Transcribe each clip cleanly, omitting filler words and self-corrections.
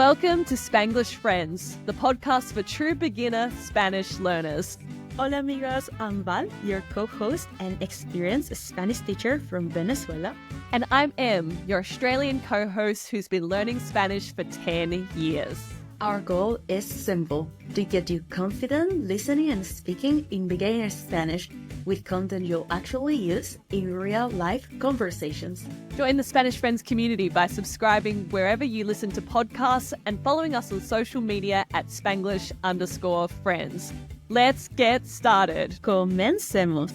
Welcome to Spanglish Friends, the podcast for true beginner Spanish learners. Hola amigos, I'm Val, your co-host and experienced Spanish teacher from Venezuela. And I'm Em, your Australian co-host who's been learning Spanish for 10 years. Our goal is simple, to get you confident listening and speaking in beginner Spanish with content you'll actually use in real-life conversations. Join the Spanish Friends community by subscribing wherever you listen to podcasts and following us on social media at Spanglish_Friends. Let's get started. Comencemos.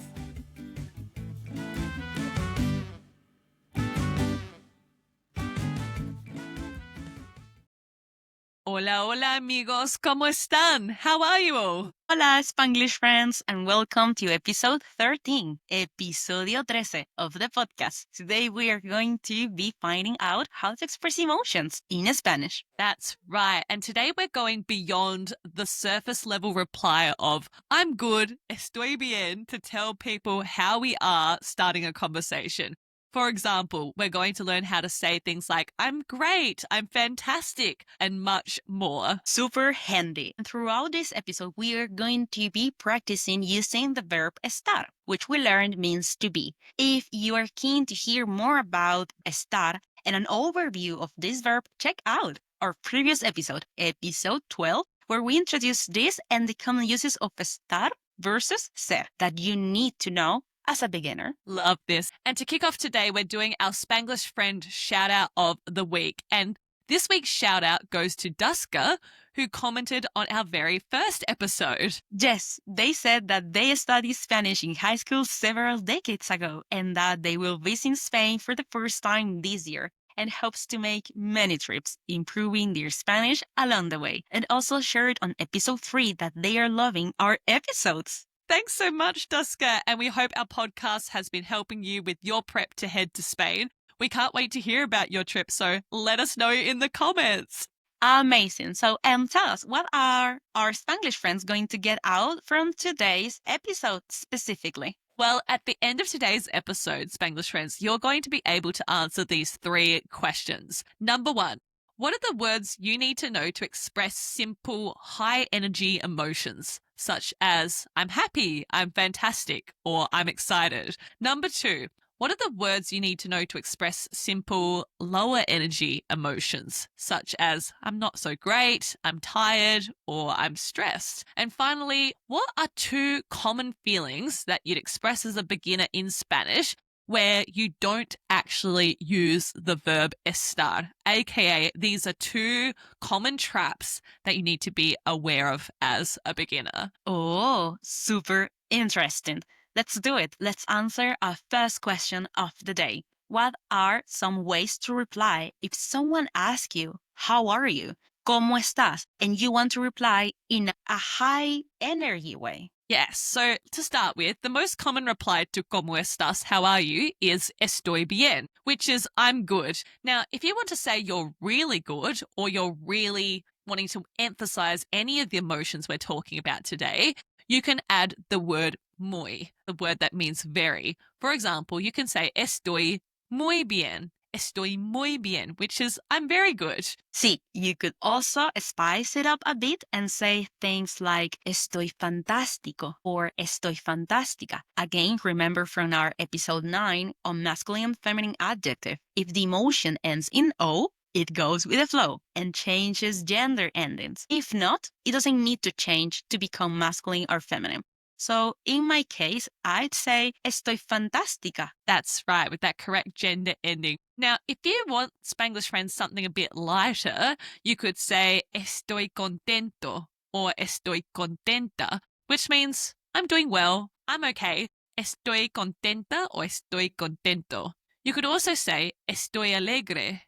Hola, hola amigos, ¿cómo están? How are you all? Hola, Spanglish Friends, and welcome to episode 13, episodio 13 of the podcast. Today we are going to be finding out how to express emotions in Spanish. That's right. And today we're going beyond the surface level reply of, I'm good, estoy bien, to tell people how we are starting a conversation. For example, we're going to learn how to say things like, I'm great, I'm fantastic, and much more. Super handy. And throughout this episode, we are going to be practicing using the verb estar, which we learned means to be. If you are keen to hear more about estar and an overview of this verb, check out our previous episode, episode 12, where we introduced this and the common uses of estar versus ser that you need to know as a beginner. Love this. And to kick off today, we're doing our Spanglish Friend shout out of the week. And this week's shout out goes to Duska, who commented on our very first episode. Yes, they said that they studied Spanish in high school several decades ago and that they will visit Spain for the first time this year and hopes to make many trips, improving their Spanish along the way. And also shared on episode 3 that they are loving our episodes. Thanks so much, Duska, and we hope our podcast has been helping you with your prep to head to Spain. We can't wait to hear about your trip, so let us know in the comments. Amazing. So, tell us, what are our Spanglish friends going to get out from today's episode specifically? Well, at the end of today's episode, Spanglish Friends, you're going to be able to answer these 3 questions. Number 1, what are the words you need to know to express simple, high-energy emotions, such as I'm happy, I'm fantastic, or I'm excited? Number 2, what are the words you need to know to express simple, lower-energy emotions, such as I'm not so great, I'm tired, or I'm stressed? And finally, what are 2 common feelings that you'd express as a beginner in Spanish where you don't actually use the verb estar, aka these are 2 common traps that you need to be aware of as a beginner. Oh, super interesting. Let's do it. Let's answer our first question of the day. What are some ways to reply if someone asks you, how are you? ¿Cómo estás? And you want to reply in a high energy way. Yes, so to start with, the most common reply to ¿Cómo estás? How are you? Is estoy bien, which is I'm good. Now, if you want to say you're really good or you're really wanting to emphasize any of the emotions we're talking about today, you can add the word muy, the word that means very. For example, you can say estoy muy bien. Estoy muy bien, which is I'm very good. Sí, you could also spice it up a bit and say things like estoy fantástico or estoy fantástica. Again, remember from our episode 9 on masculine and feminine adjective. If the emotion ends in O, it goes with the flow and changes gender endings. If not, it doesn't need to change to become masculine or feminine. So in my case, I'd say estoy fantástica. That's right, with that correct gender ending. Now, if you want Spanglish Friends something a bit lighter, you could say estoy contento or estoy contenta, which means I'm doing well, I'm okay. Estoy contenta or estoy contento. You could also say estoy alegre,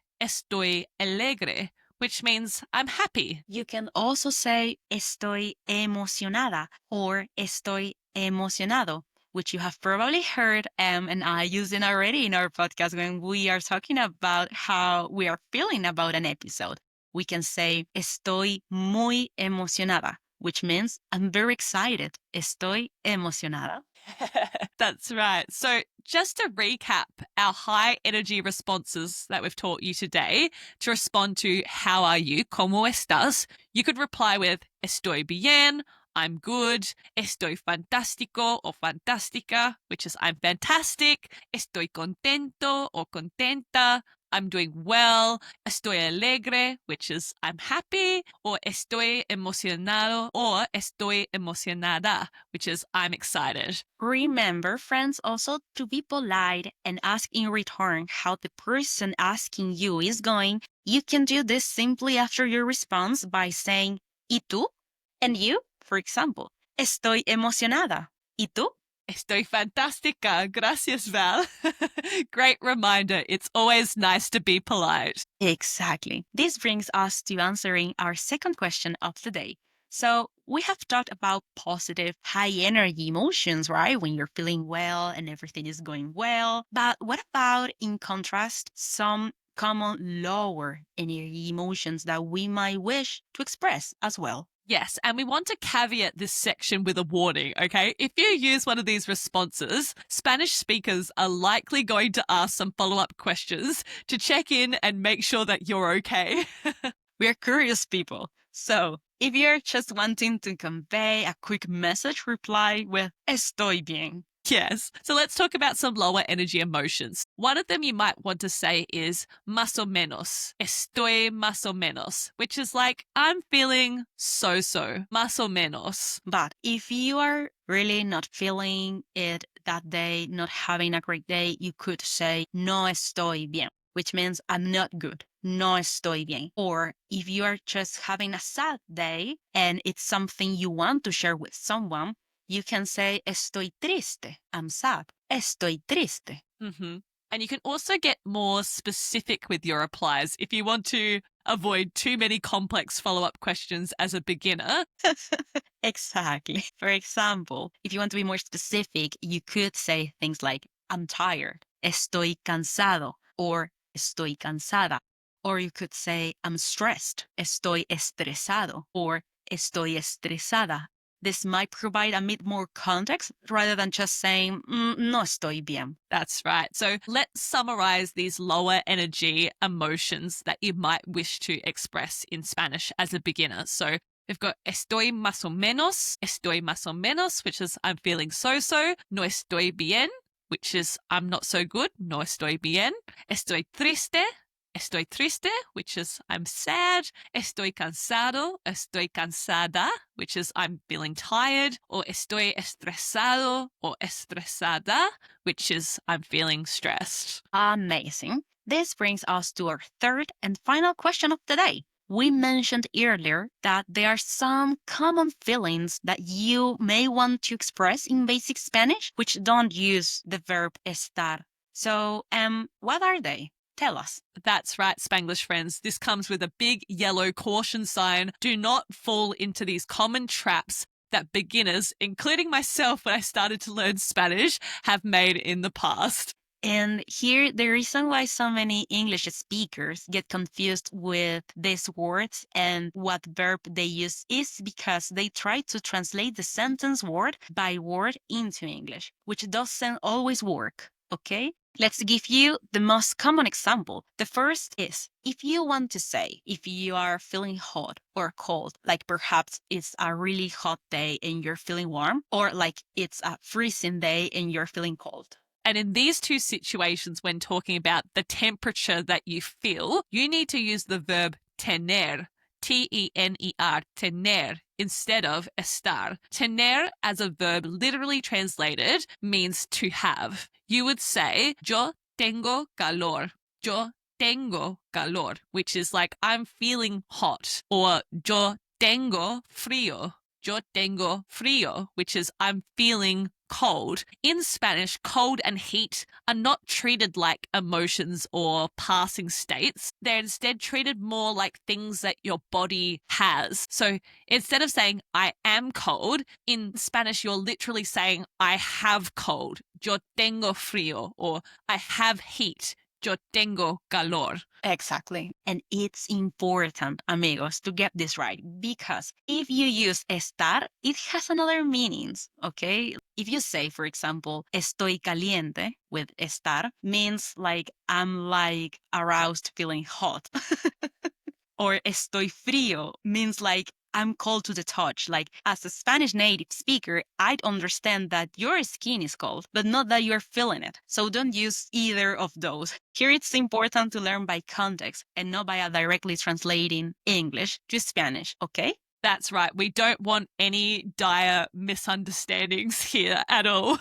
which means I'm happy. You can also say estoy emocionada or estoy emocionado, which you have probably heard and I using already in our podcast when we are talking about how we are feeling about an episode. We can say estoy muy emocionada, which means I'm very excited. Estoy emocionada. That's right. So just to recap our high energy responses that we've taught you today to respond to how are you, ¿cómo estás? You could reply with estoy bien, I'm good, estoy fantástico or fantástica, which is I'm fantastic, estoy contento or contenta, I'm doing well, estoy alegre, which is I'm happy, or estoy emocionado or estoy emocionada, which is I'm excited. Remember, friends, also to be polite and ask in return how the person asking you is going. You can do this simply after your response by saying, ¿Y tú? And you, for example, estoy emocionada. ¿Y tú? Estoy fantástica. Gracias, Val. Great reminder. It's always nice to be polite. Exactly. This brings us to answering our second question of the day. So, we have talked about positive, high energy emotions, right? When you're feeling well and everything is going well. But what about, in contrast, some common lower energy emotions that we might wish to express as well? Yes, and we want to caveat this section with a warning, okay? If you use one of these responses, Spanish speakers are likely going to ask some follow-up questions to check in and make sure that you're okay. We're curious people. So, if you're just wanting to convey a quick message, reply with estoy bien. Yes. So let's talk about some lower energy emotions. One of them you might want to say is más o menos. Estoy más o menos, which is like I'm feeling so-so. Más o menos. But if you are really not feeling it that day, not having a great day, you could say no estoy bien, which means I'm not good. No estoy bien. Or if you are just having a sad day and it's something you want to share with someone, you can say estoy triste. I'm sad. Estoy triste. Mm-hmm. And you can also get more specific with your replies if you want to avoid too many complex follow-up questions as a beginner. Exactly. For example, if you want to be more specific, you could say things like, I'm tired, estoy cansado, or estoy cansada. Or you could say, I'm stressed, estoy estresado, or estoy estresada. This might provide a bit more context rather than just saying, no estoy bien. That's right. So let's summarize these lower energy emotions that you might wish to express in Spanish as a beginner. So we've got estoy más o menos, which is I'm feeling so-so. No estoy bien, which is I'm not so good. No estoy bien. Estoy triste, which is I'm sad. Estoy cansada, which is I'm feeling tired. Or estoy estresado or estresada, which is I'm feeling stressed. Amazing. This brings us to our third and final question of the day. We mentioned earlier that there are some common feelings that you may want to express in basic Spanish which don't use the verb estar. So, what are they? Tell us. That's right, Spanglish friends. This comes with a big yellow caution sign. Do not fall into these common traps that beginners, including myself when I started to learn Spanish, have made in the past. And here, the reason why so many English speakers get confused with these words and what verb they use is because they try to translate the sentence word by word into English, which doesn't always work, okay? Let's give you the most common example. The first is, if you want to say, if you are feeling hot or cold, like perhaps it's a really hot day and you're feeling warm, or like it's a freezing day and you're feeling cold. And in these two situations, when talking about the temperature that you feel, you need to use the verb tener, T-E-N-E-R, tener, instead of estar. Tener as a verb literally translated means to have. You would say, yo tengo calor. Yo tengo calor, which is like I'm feeling hot. Or yo tengo frío. Yo tengo frío, which is I'm feeling cold. In Spanish, cold and heat are not treated like emotions or passing states. They're instead treated more like things that your body has. So instead of saying I am cold, in Spanish, you're literally saying I have cold. Yo tengo frío, or I have heat. yo tengo calor. Exactly. And it's important, amigos, to get this right because if you use estar, it has another meanings, okay? If you say, for example, estoy caliente with estar, means like I'm like aroused, feeling hot. Or estoy frío means like I'm cold to the touch. Like as a Spanish native speaker, I'd understand that your skin is cold, but not that you're feeling it. So don't use either of those. Here it's important to learn by context and not by directly translating English to Spanish, okay? That's right. We don't want any dire misunderstandings here at all.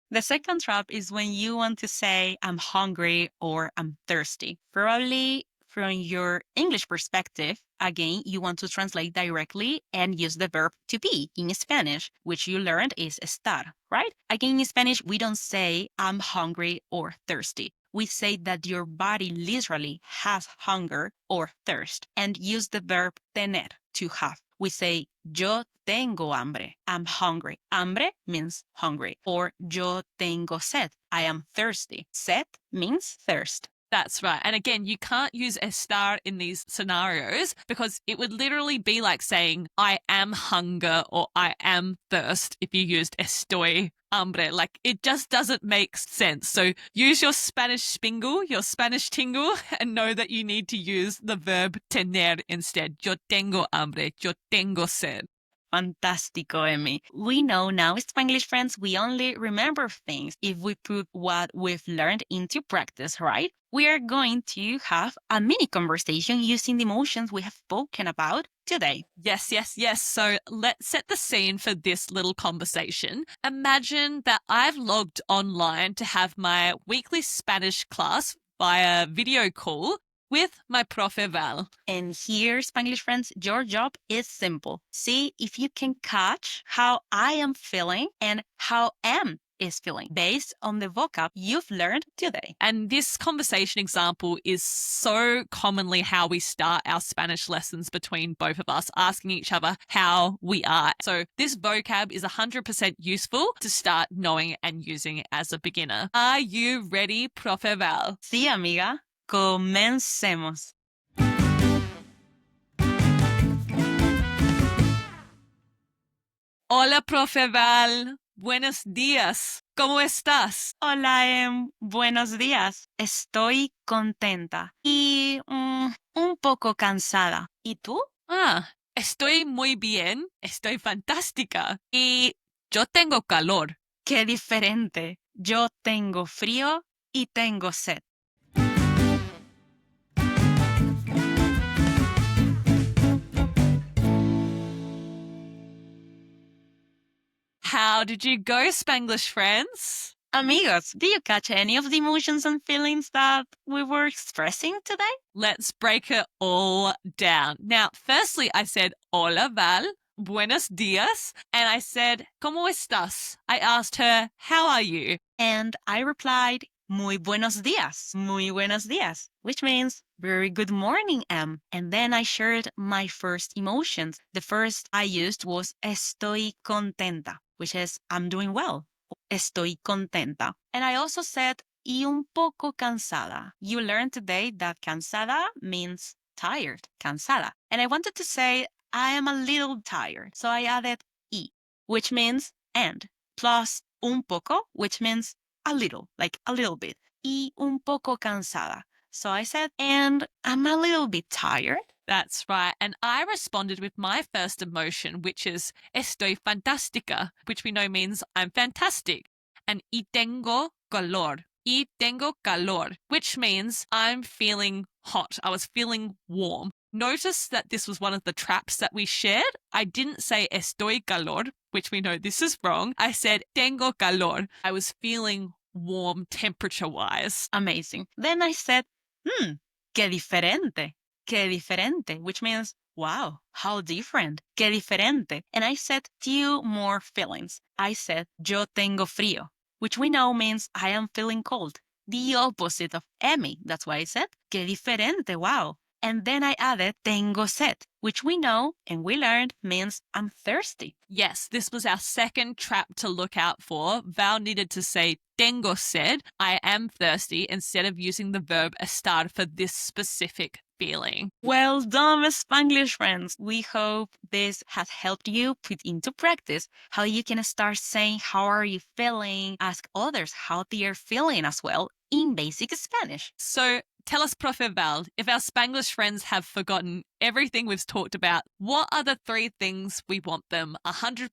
The second trap is when you want to say, I'm hungry or I'm thirsty. Probably from your English perspective, again, you want to translate directly and use the verb to be in Spanish, which you learned is estar, right? Again, in Spanish, we don't say, I'm hungry or thirsty. We say that your body literally has hunger or thirst and use the verb tener, to have. We say, yo tengo hambre. I'm hungry. Hambre means hungry. Or yo tengo sed. I am thirsty. Sed means thirst. That's right. And again, you can't use estar in these scenarios because it would literally be like saying, I am hunger or I am thirst if you used estoy hambre. Like it just doesn't make sense. So use your Spanish spingle, your Spanish tingle, and know that you need to use the verb tener instead. Yo tengo hambre. Yo tengo sed. Fantástico, Emmy. We know now, Spanglish friends, we only remember things if we put what we've learned into practice, right? We are going to have a mini conversation using the emotions we have spoken about today. Yes, yes, yes. So let's set the scene for this little conversation. Imagine that I've logged online to have my weekly Spanish class via video call with my profe Val. And here, Spanglish friends, your job is simple. See if you can catch how I am feeling and how am is feeling based on the vocab you've learned today. And this conversation example is so commonly how we start our Spanish lessons between both of us, asking each other how we are. So this vocab is 100% useful to start knowing and using as a beginner. Are you ready, profe Val? Sí, amiga. Comencemos. Hola, profe Val. Buenos días. ¿Cómo estás? Hola, buenos días. Estoy contenta y un poco cansada. ¿Y tú? Estoy muy bien. Estoy fantástica. Y yo tengo calor. Qué diferente. Yo tengo frío y tengo sed. How did you go, Spanglish friends? Amigos, do you catch any of the emotions and feelings that we were expressing today? Let's break it all down. Now, firstly, I said, hola, Val. Buenos días. And I said, ¿Cómo estás? I asked her, how are you? And I replied, muy buenos días. Muy buenos días. Which means, very good morning, Em. And then I shared my first emotions. The first I used was estoy contenta, which is I'm doing well. Estoy contenta. And I also said y un poco cansada. You learned today that cansada means tired, cansada. And I wanted to say I am a little tired. So I added y, which means and, plus un poco, which means a little, like a little bit. Y un poco cansada. So I said, and I'm a little bit tired. That's right. And I responded with my first emotion, which is estoy fantástica, which we know means I'm fantastic. And y tengo calor. Y tengo calor, which means I'm feeling hot. I was feeling warm. Notice that this was one of the traps that we shared. I didn't say estoy calor, which we know this is wrong. I said tengo calor. I was feeling warm temperature-wise. Amazing. Then I said, qué diferente. Qué diferente, which means, wow, how different. Qué diferente. And I said two more feelings. I said, yo tengo frío, which we know means I am feeling cold. The opposite of Emmy. That's why I said, qué diferente, wow. And then I added tengo sed, which we know and we learned means I'm thirsty. Yes, this was our second trap to look out for. Val needed to say tengo sed, I am thirsty, instead of using the verb estar for this specific feeling. Well done, Spanglish friends. We hope this has helped you put into practice how you can start saying how are you feeling, ask others how they are feeling as well in basic Spanish. So tell us, Profe Val, if our Spanglish friends have forgotten everything we've talked about, what are the 3 things we want them 100%,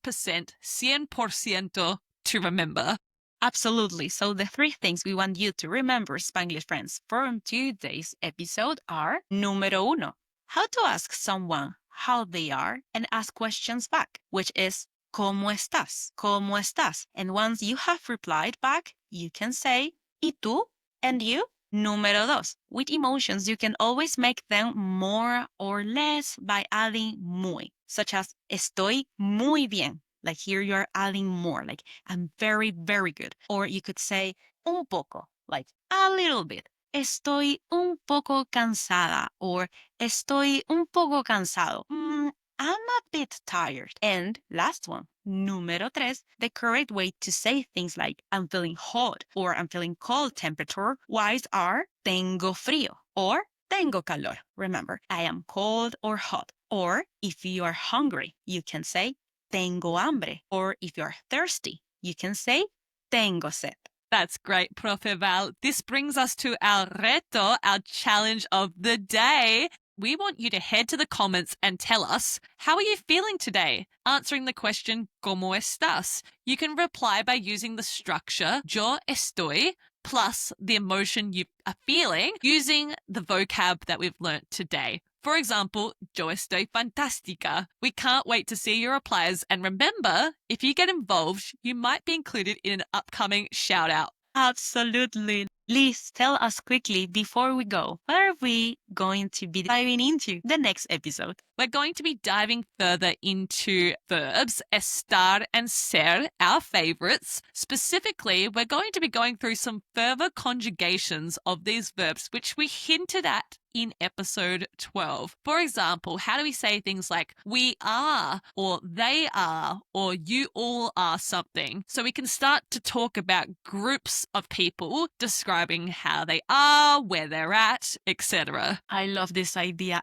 100% to remember? Absolutely. So the 3 things we want you to remember, Spanglish friends, from today's episode are número 1, how to ask someone how they are and ask questions back, which is ¿Cómo estás? ¿Cómo estás? And once you have replied back, you can say ¿Y tú? And you? Número 2, with emotions, you can always make them more or less by adding muy, such as estoy muy bien. Like here you are adding more, like I'm very, very good. Or you could say un poco, like a little bit. Estoy un poco cansada or estoy un poco cansado. I'm a bit tired. And last one, número 3, the correct way to say things like I'm feeling hot or I'm feeling cold temperature-wise are tengo frío or tengo calor. Remember, I am cold or hot. Or if you are hungry, you can say tengo hambre. Or if you're thirsty, you can say tengo sed. That's great, Profe Val. This brings us to our reto, our challenge of the day. We want you to head to the comments and tell us, how are you feeling today? Answering the question, ¿Cómo estás? You can reply by using the structure, yo estoy, plus the emotion you are feeling, using the vocab that we've learnt today. For example, yo estoy fantástica. We can't wait to see your replies. And remember, if you get involved, you might be included in an upcoming shout out. Absolutely. Please tell us quickly before we go, what are we going to be diving into the next episode? We're going to be diving further into verbs, estar and ser, our favorites. Specifically, we're going to be going through some further conjugations of these verbs, which we hinted at in episode 12. For example, how do we say things like we are, or they are, or you all are something? So we can start to talk about groups of people describing how they are, where they're at, etc. I love this idea,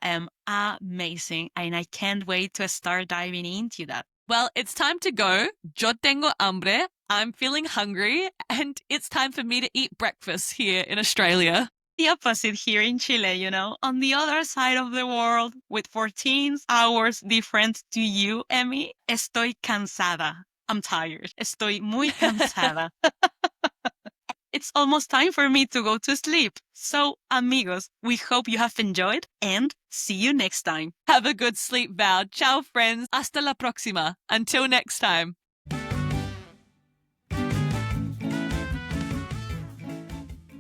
amazing, and I can't wait to start diving into that. Well, it's time to go. Yo tengo hambre. I'm feeling hungry, and it's time for me to eat breakfast here in Australia. The opposite here in Chile, on the other side of the world, with 14 hours different to you, Emmy, estoy cansada. I'm tired. Estoy muy cansada. It's almost time for me to go to sleep. So, amigos, we hope you have enjoyed and see you next time. Have a good sleep, Val. Ciao, friends. Hasta la próxima. Until next time.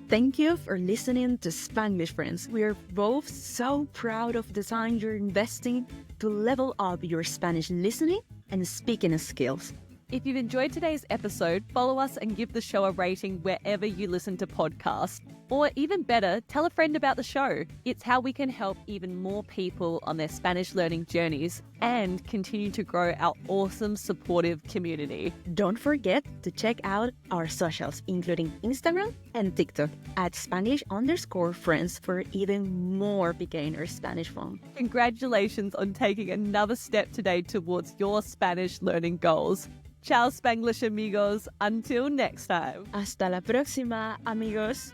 Thank you for listening to Spanglish Friends. We are both so proud of the time you're investing to level up your Spanish listening and speaking skills. If you've enjoyed today's episode, follow us and give the show a rating wherever you listen to podcasts. Or even better, tell a friend about the show. It's how we can help even more people on their Spanish learning journeys and continue to grow our awesome, supportive community. Don't forget to check out our socials, including Instagram and TikTok at Spanglish_friends for even more beginner Spanish fun. Congratulations on taking another step today towards your Spanish learning goals. Ciao, Spanglish amigos. Until next time. Hasta la próxima, amigos.